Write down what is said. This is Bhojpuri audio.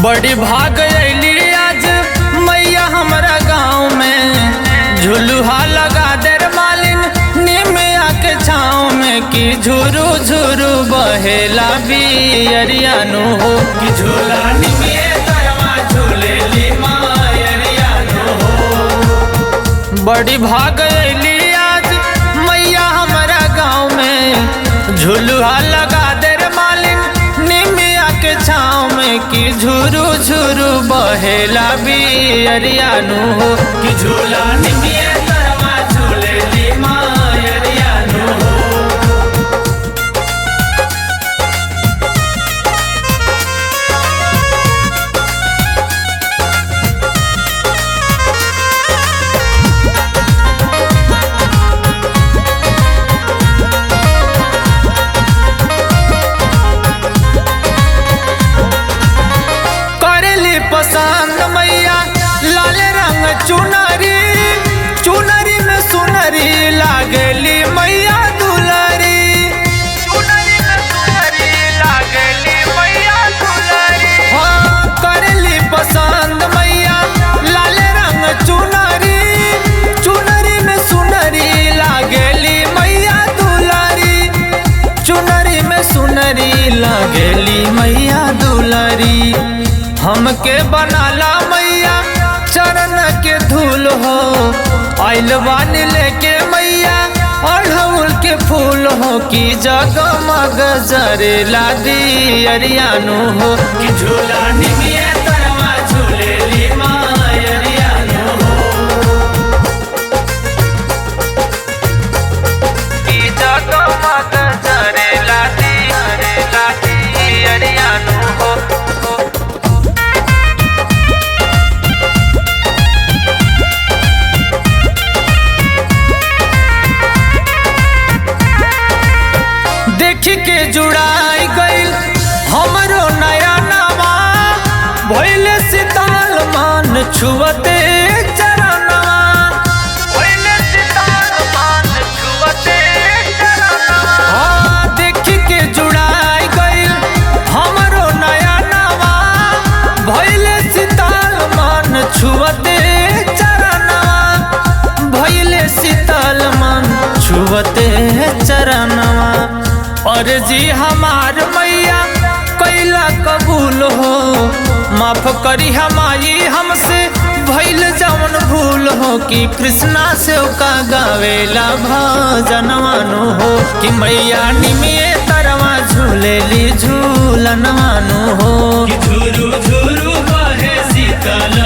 बड़ी भाग अली आज मैया हमारा गाँव में, झुलुहा लगा देर मालिन निमिया के छाँव में, कि झुरु झुरु बहेला बियरिया नु हो, कि झूला निमिये तरवा झूलेली मायरिया नु हो। बड़ी भाग अली आज मैया हमारा गाँव में, झुलुहा लगा देर मालिन निमिया के छाँव में, कि झुरु झुरु बहेला बियरिया नु हो, कि झूला निमिये तरवा झूलेली मायरिया नु हो। पसंद मैया लाल रंग चुनरी, चुनरी में सुनरी लागली मैया दुलरी, चुनरी में सुनरी लागली मैया दुलरी। हाँ करली पसंद मैया लाल रंग चुनरी, चुनरी में सुनरी लागली मैया दुलरी, चुनरी में सुनरी लागली मैया दुलरी। हमके बनाला मैया चरण के धूल हो, आइल बानी लेके मैया अड़हुल के फूल हो, कि जगमग जरेला दियरिया नु हो, कि झूला निमिये तरवा झूलेली मायरिया नु हो, कि जगमग जरेला दियरिया नु हो। देखी के जुड़ाई गईल हमरो नया नवा, भइले सिताल मान छुअते चरणवा, भइले सिताल मान छुअते चरणवा। हाँ देखी के जुड़ाई गईल हमरो नया नवा, भइले सिताल मान छुअते चरणवा, भइले सिताल मान छुअते चरणवा। और जी हमार मैया कैला कबूल हो, माफ करी हमारी हमसे भइल जवन भूल हो, कि कृष्णा से का गावेला भजनवा नु हो, कि मैया निमिये तरवा झूलेली झूलनवा नु हो, कि झुरु झुरु बहे शीतल